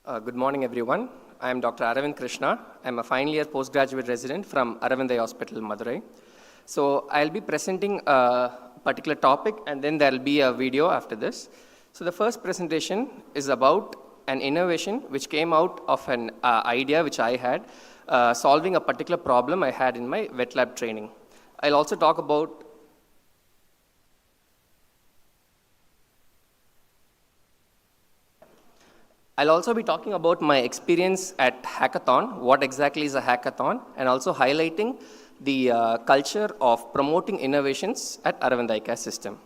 Good morning, everyone. I am Dr. Aravind Krishna. I am a final year postgraduate resident from Aravind Hospital, Madurai. So I'll be presenting a particular topic, and then there'll be a video after this. So the first presentation is about an innovation which came out of an idea which I had, solving a particular problem I had in my wet lab training. I'll also talk about I'll also be talking about my experience at hackathon, what exactly is a hackathon, and also highlighting the culture of promoting innovations at Aravind Eye Care System.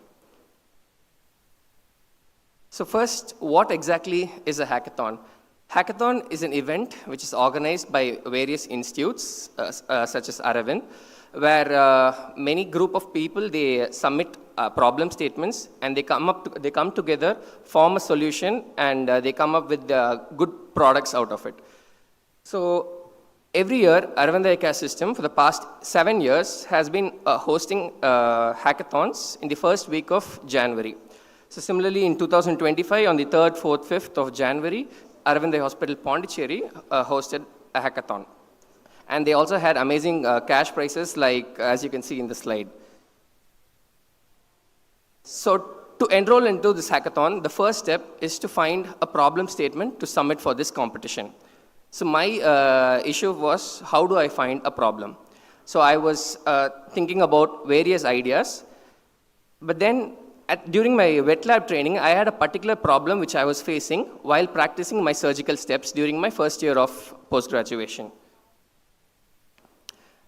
So first, what exactly is a hackathon? Hackathon is an event which is organized by various institutes, such as Aravind, where many group of people, they submit problem statements, and they come together, form a solution, and they come up with good products out of it. So every year, Aravind Eye Care System for the past 7 years has been hosting hackathons in the first week of January. So similarly, in 2025, on the 3rd, 4th, 5th of January, Aravind Eye Hospital, Pondicherry hosted a hackathon. And they also had amazing cash prizes, like as you can see in the slide. So to enroll into this hackathon, the first step is to find a problem statement to submit for this competition. So my issue was, how do I find a problem? So I was thinking about various ideas, but then during my wet lab training, I had a particular problem which I was facing while practicing my surgical steps during my first year of post-graduation.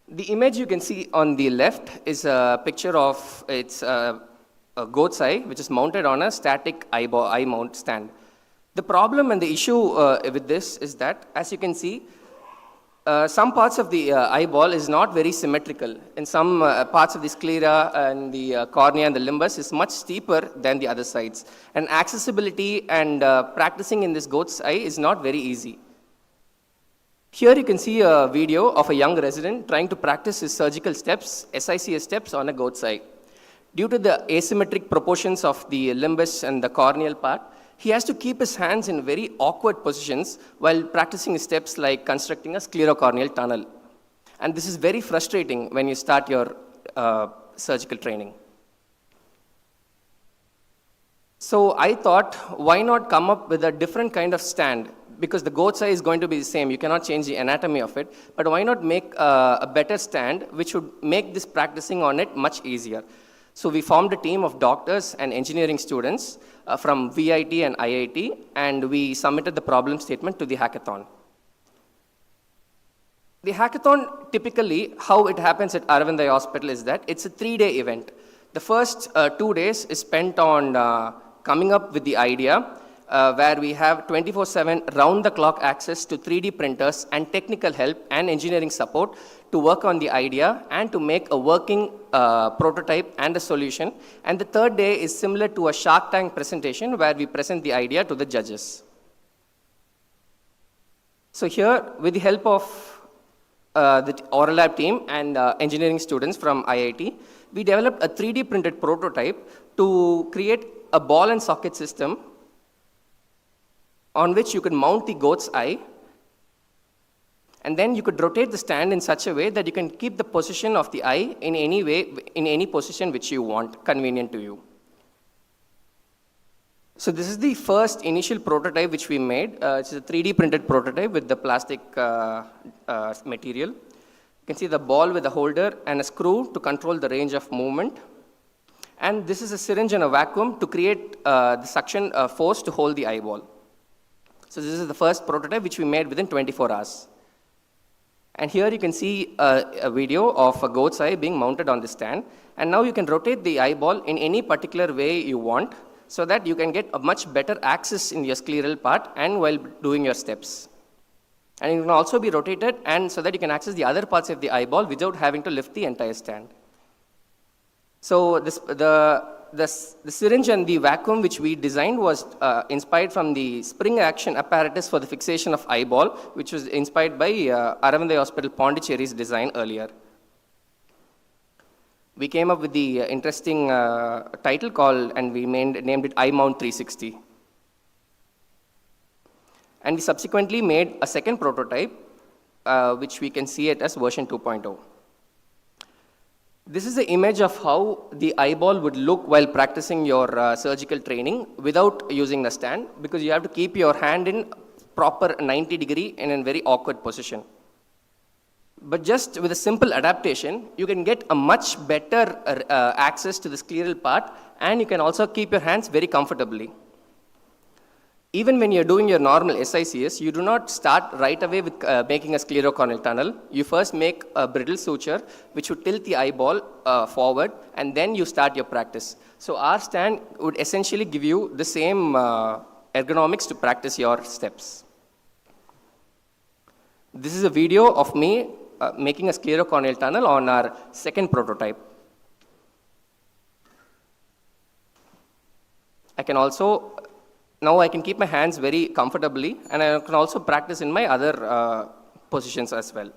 The image you can see on the left is a picture of a goat's eye, which is mounted on a static eye mount stand. The problem and the issue with this is that, as you can see, some parts of the eyeball is not very symmetrical. In some parts of the sclera and the cornea and the limbus is much steeper than the other sides. And accessibility and practicing in this goat's eye is not very easy. Here you can see a video of a young resident trying to practice his surgical steps, SICS steps, on a goat's eye. Due to the asymmetric proportions of the limbus and the corneal part, he has to keep his hands in very awkward positions while practicing steps like constructing a sclerocorneal tunnel. And this is very frustrating when you start your surgical training. So I thought, why not come up with a different kind of stand? Because the goat's eye is going to be the same, you cannot change the anatomy of it, but why not make a better stand which would make this practicing on it much easier? So we formed a team of doctors and engineering students from VIT and IIT, and we submitted the problem statement to the hackathon. The hackathon, typically, how it happens at Aravind Eye Hospital is that it's a 3-day event. The first 2 days is spent on coming up with the idea, where we have 24/7 round-the-clock access to 3D printers and technical help and engineering support to work on the idea and to make a working prototype and a solution. And the third day is similar to a Shark Tank presentation, where we present the idea to the judges. So here, with the help of the Oral Lab team and engineering students from IIT, we developed a 3D printed prototype to create a ball and socket system on which you could mount the goat's eye, and then you could rotate the stand in such a way that you can keep the position of the eye in any way, in any position which you want, convenient to you. So this is the first initial prototype which we made. It's a 3D printed prototype with the plastic material. You can see the ball with a holder and a screw to control the range of movement. And this is a syringe and a vacuum to create the suction force to hold the eyeball. So this is the first prototype which we made within 24 hours. And here you can see a video of a goat's eye being mounted on the stand. And now you can rotate the eyeball in any particular way you want, so that you can get a much better access in your scleral part and while doing your steps. And it can also be rotated, and so that you can access the other parts of the eyeball without having to lift the entire stand. So the syringe and the vacuum which we designed was inspired from the spring action apparatus for the fixation of eyeball, which was inspired by Aravind Eye Hospital Pondicherry's design earlier. We came up with the interesting title called, and we named it iMount 360. And we subsequently made a second prototype, which we can see it as version 2.0. This is the image of how the eyeball would look while practicing your surgical training without using the stand, because you have to keep your hand in proper 90 degree in a very awkward position. But just with a simple adaptation, you can get a much better access to the scleral part, and you can also keep your hands very comfortably. Even when you're doing your normal SICS, you do not start right away with making a sclerocorneal tunnel. You first make a brittle suture, which would tilt the eyeball forward, and then you start your practice. So our stand would essentially give you the same ergonomics to practice your steps. This is a video of me making a sclerocorneal tunnel on our second prototype. Now I can keep my hands very comfortably, and I can also practice in my other positions as well.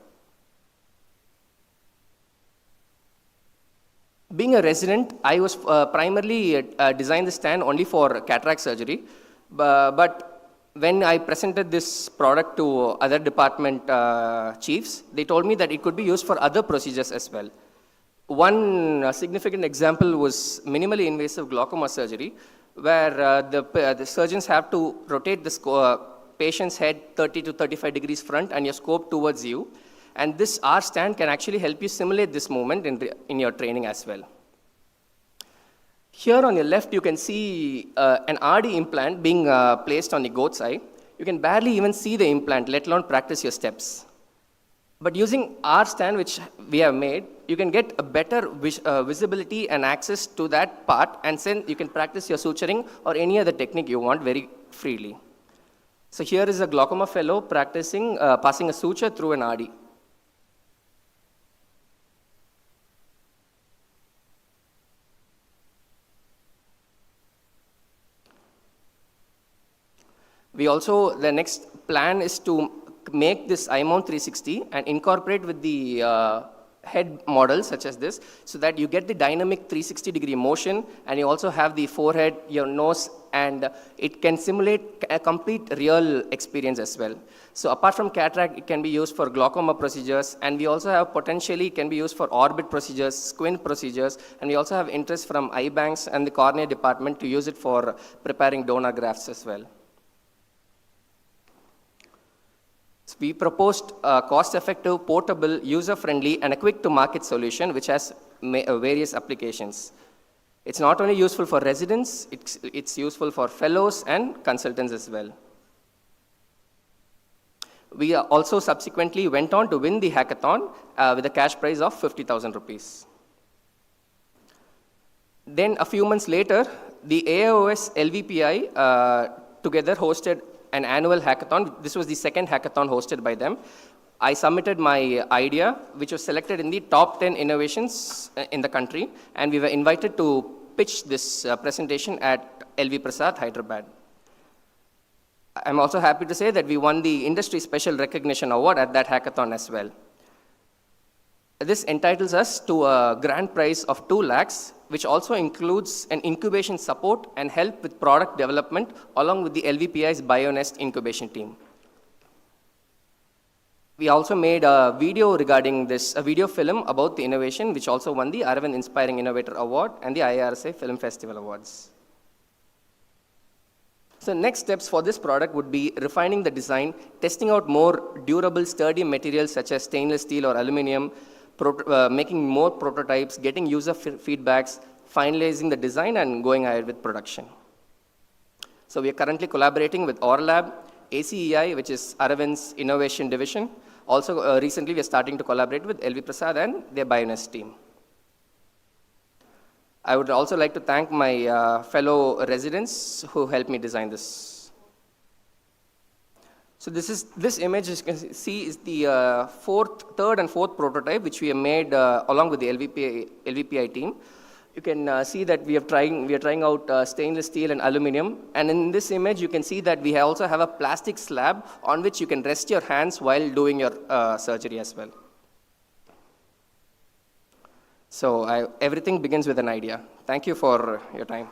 Being a resident, I was primarily designed the stand only for cataract surgery, but when I presented this product to other department chiefs, they told me that it could be used for other procedures as well. One significant example was minimally invasive glaucoma surgery, where the surgeons have to rotate the patient's head 30 to 35 degrees front and your scope towards you. And this R stand can actually help you simulate this movement in your training as well. Here on your left, you can see an RD implant being placed on the goat's eye. You can barely even see the implant, let alone practice your steps. But using our stand, which we have made, you can get a better visibility and access to that part, and then you can practice your suturing or any other technique you want very freely. So here is a glaucoma fellow practicing passing a suture through an RD. The next plan is to make this iMount 360 and incorporate with the head models such as this, so that you get the dynamic 360-degree motion, and you also have the forehead, your nose, and it can simulate a complete real experience as well. So apart from cataract, it can be used for glaucoma procedures, and we also have potentially can be used for orbit procedures, squint procedures, and we also have interest from eye banks and the cornea department to use it for preparing donor grafts as well. So we proposed a cost-effective, portable, user-friendly, and a quick-to-market solution which has various applications. It's not only useful for residents, it's useful for fellows and consultants as well. We also subsequently went on to win the hackathon with a cash prize of 50,000 rupees. Then a few months later, the AIOS LVPI together hosted an annual hackathon. This was the second hackathon hosted by them. I submitted my idea, which was selected in the top 10 innovations in the country, and we were invited to pitch this presentation at LV Prasad, Hyderabad. I'm also happy to say that we won the Industry Special Recognition Award at that hackathon as well. This entitles us to a grand prize of 2 lakhs, which also includes an incubation support and help with product development along with the LVPI's BioNest incubation team. We also made a video regarding this, a video film about the innovation, which also won the Aravind Inspiring Innovator Award and the IRSA Film Festival Awards. So next steps for this product would be refining the design, testing out more durable, sturdy materials such as stainless steel or aluminum, making more prototypes, getting user feedbacks, finalizing the design, and going ahead with production. So we are currently collaborating with ORLab, ACEI, which is Aravind's innovation division. Also, recently we are starting to collaborate with LV Prasad and their BioNest team. I would also like to thank my fellow residents who helped me design this. So this image, as you can see, is the third and fourth prototype, which we have made along with the LVPI team. You can see that we are trying out stainless steel and aluminum. And in this image, you can see that we also have a plastic slab on which you can rest your hands while doing your surgery as well. So everything begins with an idea. Thank you for your time.